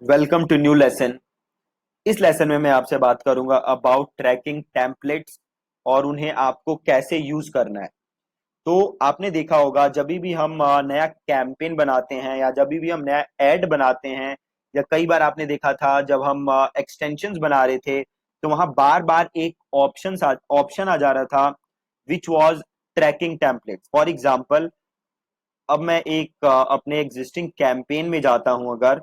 Welcome to new lesson. इस lesson में मैं आपसे बात करूंगा अबाउट ट्रैकिंग टेम्पलेट्स और उन्हें आपको कैसे यूज करना है। तो आपने देखा होगा जब भी हम नया कैंपेन बनाते हैं या जब भी हम नया एड बनाते हैं, या कई बार आपने देखा था जब हम एक्सटेंशंस बना रहे थे तो वहां बार बार एक ऑप्शन आ जा रहा था which was tracking templates. For example, अब मैं एक अपने एग्जिस्टिंग कैंपेन में जाता हूं। अगर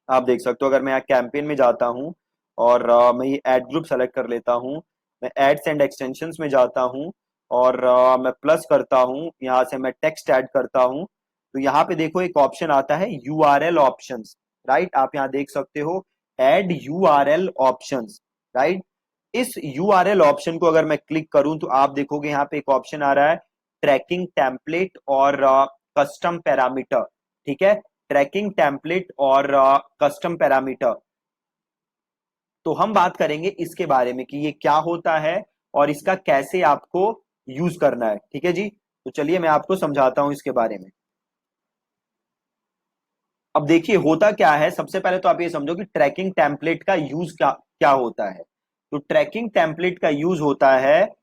आप देख सकते हो, अगर मैं यहाँ कैंपेन में जाता हूँ और मैं ये एड ग्रुप सेलेक्ट कर लेता हूँ, मैं एड्स एंड एक्सटेंशंस में जाता हूँ और मैं प्लस करता हूँ, यहाँ से मैं टेक्स्ट ऐड करता हूँ। तो यहाँ पे देखो एक ऑप्शन आता है यूआरएल ऑप्शंस। राइट, आप यहाँ देख सकते हो एड यूआरएल ऑप्शंस। राइट, इस यूआरएल ऑप्शन को अगर मैं क्लिक करूं तो आप देखोगे यहाँ पे एक ऑप्शन आ रहा है ट्रैकिंग टेम्पलेट और कस्टम पैरामीटर। ठीक है, ट्रैकिंग टेम्पलेट और कस्टम पैरामीटर। तो हम बात करेंगे इसके बारे में कि ये क्या होता है और इसका कैसे आपको यूज करना है। ठीक है जी, तो चलिए मैं आपको समझाता हूं इसके बारे में। अब देखिए होता क्या है, सबसे पहले तो आप ये समझो कि ट्रैकिंग टेम्पलेट का यूज क्या क्या होता है। तो ट्रैकिंग टेम्पलेट का यूज होता है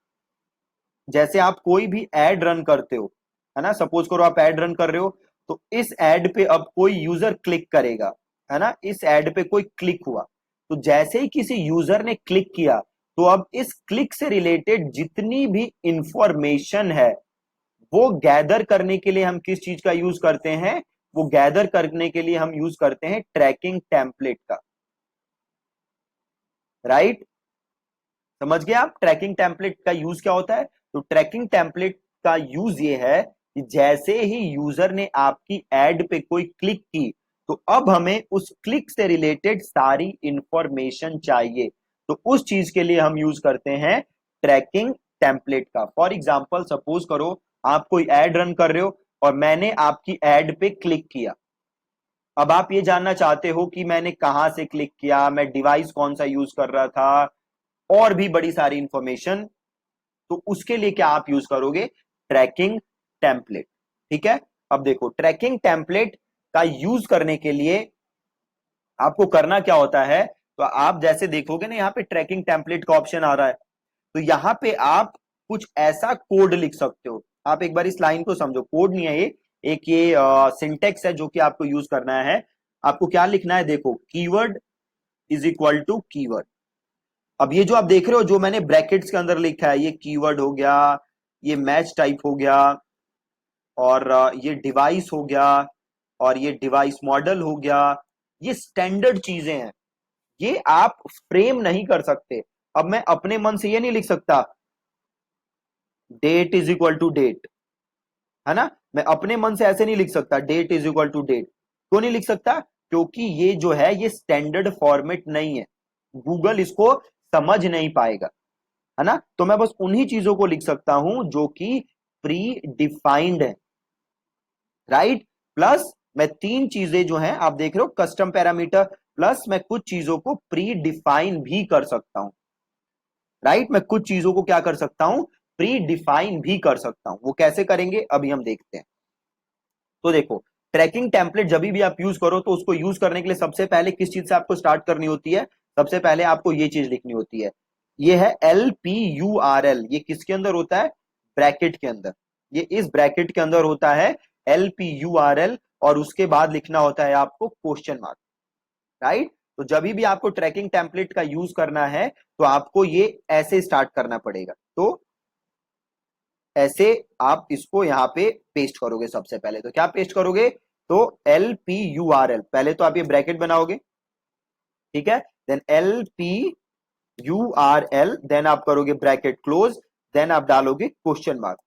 जैसे आप कोई भी एड रन करते हो, है ना। सपोज करो आप एड रन कर रहे हो, तो इस एड पे अब कोई यूजर क्लिक करेगा, है ना। इस एड पे कोई क्लिक हुआ, तो जैसे ही किसी यूजर ने क्लिक किया तो अब इस क्लिक से रिलेटेड जितनी भी इंफॉर्मेशन है वो गैदर करने के लिए हम किस चीज का यूज करते हैं, वो गैदर करने के लिए हम यूज करते हैं ट्रैकिंग टेम्पलेट का। राइट, समझ गए आप ट्रैकिंग टेम्पलेट का यूज क्या होता है। तो ट्रैकिंग टेम्पलेट का यूज ये है कि जैसे ही यूजर ने आपकी एड पे कोई क्लिक की, तो अब हमें उस क्लिक से रिलेटेड सारी इंफॉर्मेशन चाहिए। तो उस चीज के लिए हम यूज करते हैं ट्रैकिंग टेम्पलेट का। फॉर एग्जाम्पल, सपोज करो आप कोई एड रन कर रहे हो और मैंने आपकी एड पे क्लिक किया। अब आप ये जानना चाहते हो कि मैंने कहां से क्लिक किया, मैं डिवाइस कौन सा यूज कर रहा था, और भी बड़ी सारी इंफॉर्मेशन। तो उसके लिए क्या आप यूज करोगे, ट्रैकिंग टेम्पलेट। ठीक है, अब देखो ट्रैकिंग टेम्पलेट का यूज करने के लिए आपको करना क्या होता है। तो आप जैसे देखोगे ना, यहाँ पे ट्रैकिंग टेम्पलेट का ऑप्शन आ रहा है, तो यहां पे आप कुछ ऐसा कोड लिख सकते हो। आप एक बार इस लाइन को समझो, कोड नहीं है ये, एक ये सिंटेक्स है जो कि आपको यूज करना है। आपको क्या लिखना है, देखो keyword is equal to keyword. अब ये जो आप देख रहे हो, जो मैंने ब्रैकेट्स के अंदर लिखा है, ये कीवर्ड हो गया, ये मैच टाइप हो गया, और ये डिवाइस हो गया, और ये डिवाइस मॉडल हो गया। ये स्टैंडर्ड चीजें हैं, ये आप फ्रेम नहीं कर सकते। अब मैं अपने मन से ये नहीं लिख सकता date is equal to date, है ना। मैं अपने मन से ऐसे नहीं लिख सकता date is equal to date. क्यों नहीं लिख सकता, क्योंकि ये जो है ये स्टैंडर्ड फॉर्मेट नहीं है, गूगल इसको समझ नहीं पाएगा, है ना। तो मैं बस उन्हीं चीजों को लिख सकता हूं जो कि प्री डिफाइंड है। राइट, प्लस मैं तीन चीजें जो हैं आप देख रहे हो, कस्टम पैरामीटर, प्लस मैं कुछ चीजों को प्री डिफाइन भी कर सकता हूं। राइट, मैं कुछ चीजों को क्या कर सकता हूं, प्री डिफाइन भी कर सकता हूं। वो कैसे करेंगे अभी हम देखते हैं। तो देखो ट्रैकिंग टेम्पलेट जब भी आप यूज करो तो उसको यूज करने के लिए सबसे पहले किस चीज से आपको स्टार्ट करनी होती है, सबसे पहले आपको ये चीज लिखनी होती है। ये है LPURL, ये किसके अंदर होता है, ब्रैकेट के अंदर। ये इस ब्रैकेट के अंदर होता है LPURL, और उसके बाद लिखना होता है आपको क्वेश्चन मार्क। राइट, तो जब भी आपको ट्रैकिंग टेम्पलेट का यूज करना है तो आपको ये ऐसे स्टार्ट करना पड़ेगा। तो ऐसे आप इसको यहां पे पेस्ट करोगे। सबसे पहले तो क्या पेस्ट करोगे, तो LPURL, पहले तो आप ये ब्रैकेट बनाओगे, ठीक है, देन LPURL, देन आप करोगे ब्रैकेट क्लोज, देन आप डालोगे क्वेश्चन मार्क।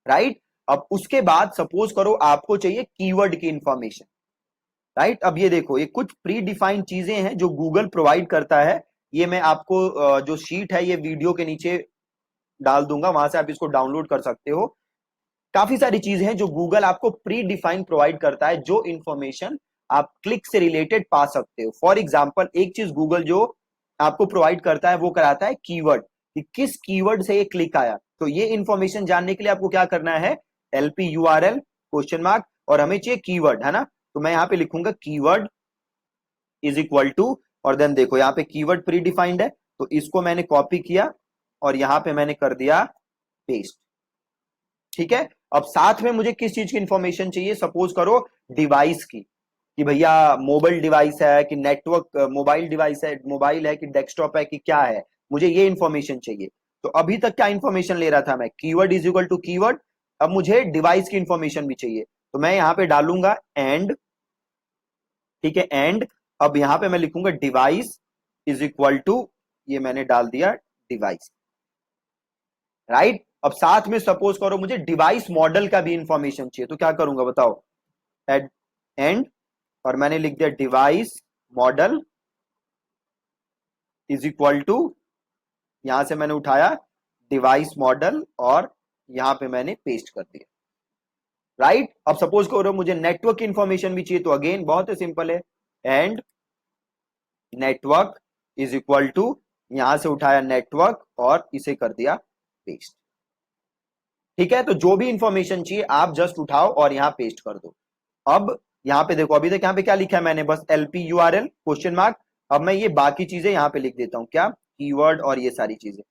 राइट, अब उसके बाद सपोज करो आपको चाहिए कीवर्ड की इंफॉर्मेशन। राइट, अब ये देखो ये कुछ प्री डिफाइंड चीजें हैं जो गूगल प्रोवाइड करता है। ये मैं आपको जो शीट है ये वीडियो के नीचे डाल दूंगा, वहां से आप इसको डाउनलोड कर सकते हो। काफी सारी चीजें हैं जो गूगल आपको प्री डिफाइन प्रोवाइड करता है, जो इंफॉर्मेशन आप क्लिक से रिलेटेड पा सकते हो। फॉर एग्जांपल, एक चीज गूगल जो आपको प्रोवाइड करता है वो कराता है कीवर्ड, कि किस कीवर्ड से ये क्लिक आया। तो ये इंफॉर्मेशन जानने के लिए आपको क्या करना है, LPURL क्वेश्चन मार्क, और हमें चाहिए कीवर्ड, है ना। तो मैं यहां पे लिखूंगा कीवर्ड इज इक्वल टू, और देन देखो यहाँ पे कीवर्ड प्री डिफाइंड है, तो इसको मैंने कॉपी किया और यहां पे मैंने कर दिया पेस्ट। ठीक है, अब साथ में मुझे किस चीज की इंफॉर्मेशन चाहिए, सपोज करो डिवाइस की, कि भैया मोबाइल डिवाइस है कि नेटवर्क, मोबाइल डिवाइस है, मोबाइल है कि डेस्कटॉप है कि क्या है, मुझे ये इंफॉर्मेशन चाहिए। तो अभी तक क्या इंफॉर्मेशन ले रहा था मैं, keyword is equal to keyword, अब मुझे डिवाइस की इंफॉर्मेशन भी चाहिए, तो मैं यहां पे डालूंगा एंड, ठीक है एंड, अब यहां पे मैं लिखूंगा डिवाइस इज इक्वल टू, ये मैंने डाल दिया डिवाइस, राइट। अब साथ में सपोज करो मुझे डिवाइस मॉडल का भी इंफॉर्मेशन चाहिए, तो क्या करूंगा बताओ, एड एंड, और मैंने लिख दिया device model is equal to, यहां से मैंने उठाया डिवाइस मॉडल और यहां पे मैंने पेस्ट कर दिया, राइट। अब सपोज करो मुझे नेटवर्क इंफॉर्मेशन भी चाहिए, तो अगेन बहुत ही सिंपल है, and network is equal to, यहां से उठाया नेटवर्क और इसे कर दिया पेस्ट। ठीक है, तो जो भी इंफॉर्मेशन चाहिए आप जस्ट उठाओ और यहां पेस्ट कर दो। अब यहां पे देखो, अभी तक यहां पे क्या लिखा है मैंने, बस एलपी यूआरएल क्वेश्चन मार्क। अब मैं ये बाकी चीजें यहां पे लिख देता हूं, क्या, कीवर्ड और ये सारी चीजें,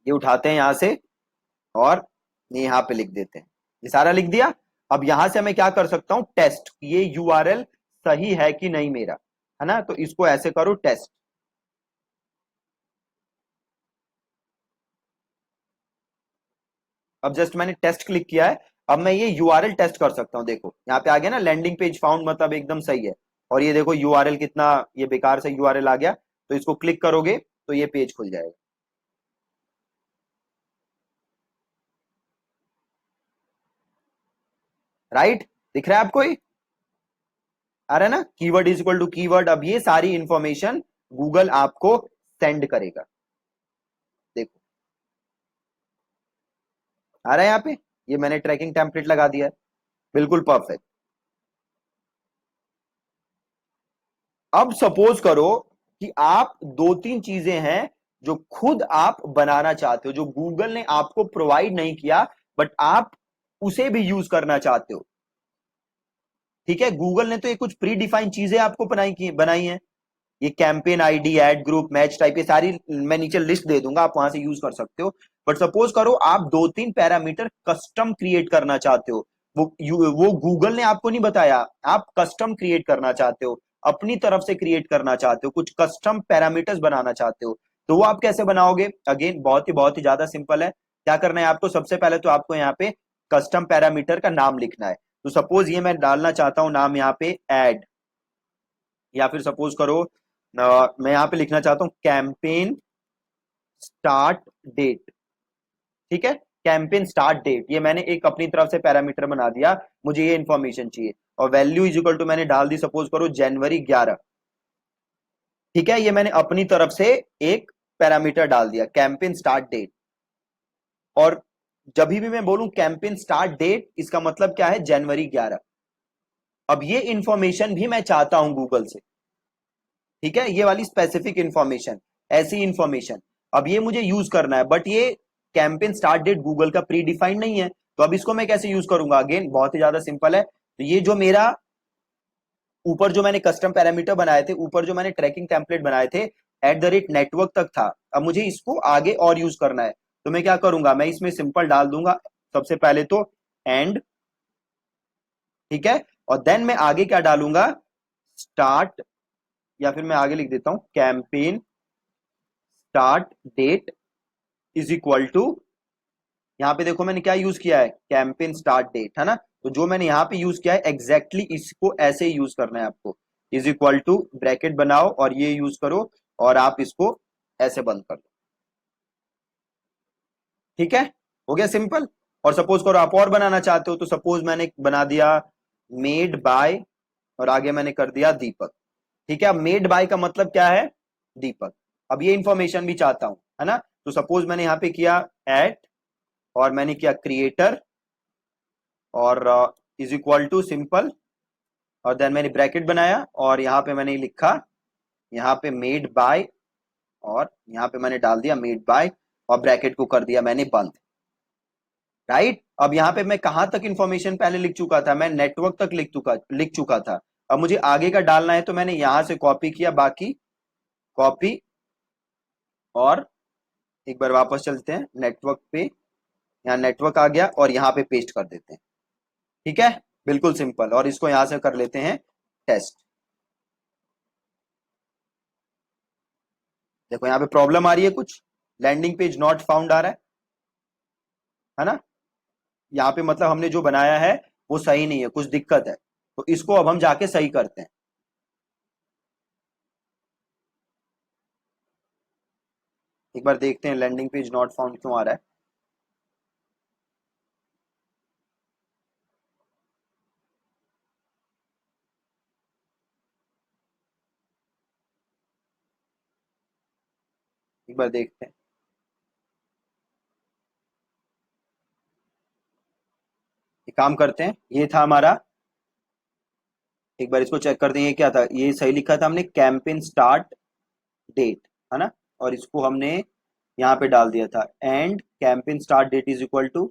ये उठाते हैं यहां से और ये यहां पे लिख देते हैं, ये सारा लिख दिया। अब यहां से मैं क्या कर सकता हूं, टेस्ट, ये यूआरएल सही है कि नहीं मेरा, है ना, तो इसको ऐसे करो टेस्ट। अब जस्ट मैंने टेस्ट क्लिक किया है, अब मैं ये यूआरएल टेस्ट कर सकता हूं, देखो यहाँ पे आ गया ना लैंडिंग पेज फाउंड, मतलब एकदम सही है। और ये देखो यूआरएल कितना ये बेकार से यूआरएल आ गया, तो इसको क्लिक करोगे तो ये पेज खुल जाएगा, राइट। दिख रहा है आपको, ये आ रहा है ना, keyword is equal to keyword. अब ये सारी इंफॉर्मेशन गूगल आपको सेंड करेगा, देखो आ रहा है यहाँ पे, ये मैंने ट्रैकिंग टेम्पलेट लगा दिया है, बिल्कुल परफेक्ट। अब सपोज करो कि आप दो तीन चीजें हैं जो खुद आप बनाना चाहते हो, जो गूगल ने आपको प्रोवाइड नहीं किया, बट आप उसे भी यूज करना चाहते हो। ठीक है, गूगल ने तो ये कुछ प्री डिफाइंड चीजें आपको बनाई हैं, ये campaign ID, ad group, match type, ये सारी मैं नीचे लिस्ट दे दूंगा, आप वहां से यूज कर सकते हो। बट सपोज करो आप दो तीन पैरामीटर कस्टम क्रिएट करना चाहते हो, वो गूगल ने आपको नहीं बताया, आप कस्टम क्रिएट करना चाहते हो, अपनी तरफ से क्रिएट करना चाहते हो, कुछ कस्टम पैरामीटर्स बनाना चाहते हो, तो वो आप कैसे बनाओगे, अगेन बहुत ही ज्यादा सिंपल है। क्या करना है आपको, सबसे पहले तो आपको यहाँ पे कस्टम पैरामीटर का नाम लिखना है। तो सपोज ये मैं डालना चाहता हूं नाम यहाँ पे ऐड, या फिर सपोज करो मैं यहां पे लिखना चाहता हूं कैंपेन स्टार्ट डेट। ठीक है, कैंपेन स्टार्ट डेट, ये मैंने एक अपनी तरफ से पैरामीटर बना दिया, मुझे ये इंफॉर्मेशन चाहिए। और वैल्यू इज इक्वल टू मैंने डाल दी, सपोज करो जनवरी 11। ठीक है, ये मैंने अपनी तरफ से एक पैरामीटर डाल दिया, कैंपेन स्टार्ट डेट। और जब भी मैं बोलूं कैंपेन स्टार्ट डेट, इसका मतलब क्या है, जनवरी 11। अब ये इंफॉर्मेशन भी मैं चाहता हूं गूगल से, ठीक है, ये वाली स्पेसिफिक इंफॉर्मेशन, ऐसी इंफॉर्मेशन, अब ये मुझे यूज करना है, बट ये कैंपेन स्टार्ट डेट गूगल का प्री डिफाइंड नहीं है, तो अब इसको मैं कैसे यूज करूंगा, अगेन बहुत ही ज्यादा सिंपल है। तो ये जो मेरा ऊपर जो मैंने कस्टम पैरामीटर बनाए थे, ऊपर जो मैंने ट्रैकिंग टेम्पलेट बनाए थे, @नेटवर्क तक था, अब मुझे इसको आगे और यूज करना है, तो मैं क्या करूंगा, मैं इसमें सिंपल डाल दूंगा सबसे पहले तो एंड, ठीक है, और देन मैं आगे क्या डालूंगा, स्टार्ट, या फिर मैं आगे लिख देता हूं campaign start date is equal to, यहां पे देखो मैंने क्या यूज किया है, कैंपेन स्टार्ट डेट, है ना, तो जो मैंने यहां पे यूज किया है एग्जैक्टली इसको ऐसे ही यूज करना है आपको, इज इक्वल टू ब्रैकेट बनाओ और ये यूज करो, और आप इसको ऐसे बंद कर दो। ठीक है, हो गया सिंपल। और सपोज करो आप और बनाना चाहते हो, तो सपोज मैंने बना दिया मेड बाय, और आगे मैंने कर दिया दीपक। ठीक है, अब मेड बाय का मतलब क्या है, दीपक। अब ये इंफॉर्मेशन भी चाहता हूं, है ना, तो सपोज मैंने यहां पे किया एट, और मैंने किया क्रिएटर, और इज इक्वल टू सिंपल, और देन मैंने ब्रैकेट बनाया और यहां पे मैंने लिखा, यहां पे मेड बाय, और यहां पे मैंने डाल दिया मेड बाय, और ब्रैकेट को कर दिया मैंने बंद, राइट। अब यहां पे मैं कहां तक इंफॉर्मेशन पहले लिख चुका था, मैं नेटवर्क तक लिख चुका था। अब मुझे आगे का डालना है, तो मैंने यहां से कॉपी किया, बाकी कॉपी, और एक बार वापस चलते हैं नेटवर्क पे, यहाँ नेटवर्क आ गया और यहाँ पे पेस्ट कर देते हैं। ठीक है, बिल्कुल सिंपल। और इसको यहां से कर लेते हैं टेस्ट। देखो यहाँ पे प्रॉब्लम आ रही है, कुछ लैंडिंग पेज नॉट फाउंड आ रहा है ना। यहाँ पे मतलब हमने जो बनाया है वो सही नहीं है, कुछ दिक्कत है, तो इसको अब हम जाके सही करते हैं। एक बार देखते हैं लैंडिंग पेज नॉट फाउंड क्यों आ रहा है। एक बार देखते हैं। एक काम करते हैं, ये था हमारा, एक बार इसको चेक करते हैं ये क्या था। ये सही लिखा था हमने, कैंपेन स्टार्ट डेट, है ना। और इसको हमने यहाँ पे डाल दिया था, and campaign start date is equal to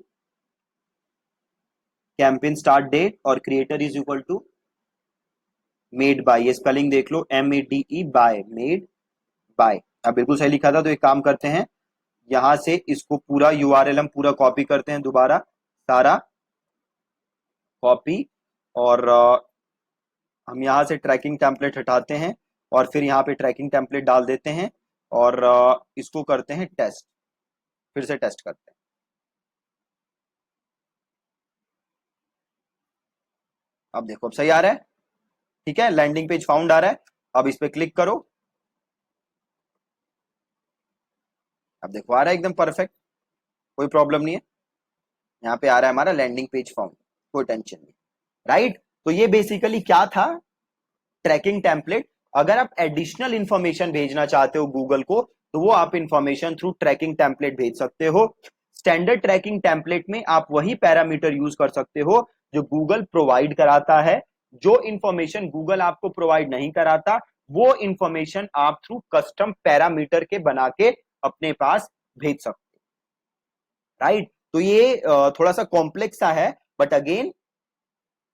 campaign start date, और creator is equal to made by. ये स्पेलिंग देख लो, MEDE बाय, मेड बाय। अब बिल्कुल सही लिखा था। तो एक काम करते हैं, यहां से इसको पूरा URL हम पूरा कॉपी करते हैं, दोबारा सारा कॉपी, और हम यहाँ से ट्रैकिंग टेम्पलेट हटाते हैं और फिर यहाँ पे ट्रैकिंग टेम्पलेट डाल देते हैं, और इसको करते हैं टेस्ट, फिर से टेस्ट करते हैं। अब देखो, अब सही आ रहा है। ठीक है, लैंडिंग पेज फाउंड आ रहा है। अब इस पे क्लिक करो, अब देखो आ रहा है एकदम परफेक्ट, कोई प्रॉब्लम नहीं है। यहाँ पे आ रहा है हमारा लैंडिंग पेज फाउंड, कोई टेंशन नहीं। राइट, तो ये बेसिकली क्या था, ट्रैकिंग टेम्पलेट। अगर आप एडिशनल इंफॉर्मेशन भेजना चाहते हो गूगल को, तो वो आप इंफॉर्मेशन थ्रू ट्रैकिंग टेम्पलेट भेज सकते हो। स्टैंडर्ड ट्रैकिंग टेम्पलेट में आप वही पैरामीटर यूज कर सकते हो जो गूगल प्रोवाइड कराता है। जो इंफॉर्मेशन गूगल आपको प्रोवाइड नहीं कराता, वो इंफॉर्मेशन आप थ्रू कस्टम पैरामीटर के बना के अपने पास भेज सकते हो। राइट, तो ये थोड़ा सा कॉम्प्लेक्स सा है, but again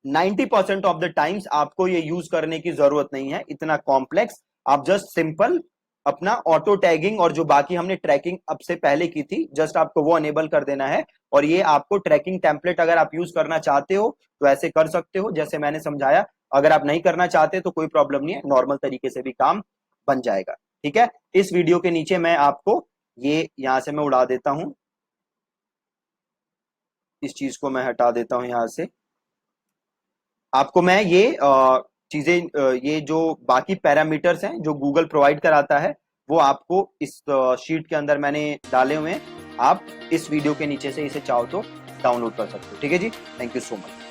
90% of the times आपको ये यूज करने की जरूरत नहीं है इतना कॉम्प्लेक्स। आप जस्ट सिंपल अपना ऑटो टैगिंग और जो बाकी हमने ट्रैकिंग अब से पहले की थी, जस्ट आपको वो अनेबल कर देना है, और ये आपको ट्रैकिंग टेम्पलेट अगर आप यूज करना चाहते हो तो ऐसे कर सकते हो जैसे मैंने समझाया। अगर आप नहीं करना चाहते तो कोई प्रॉब्लम नहीं है, नॉर्मल तरीके से भी काम बन जाएगा। ठीक है, इस वीडियो के नीचे मैं आपको ये यहां से मैं उड़ा देता हूं, इस चीज को मैं हटा देता हूं यहां से। आपको मैं ये चीजें, ये जो बाकी पैरामीटर्स हैं जो गूगल प्रोवाइड कराता है, वो आपको इस शीट के अंदर मैंने डाले हुए हैं। आप इस वीडियो के नीचे से इसे चाहो तो डाउनलोड कर सकते हो। ठीक है जी, थैंक यू सो मच।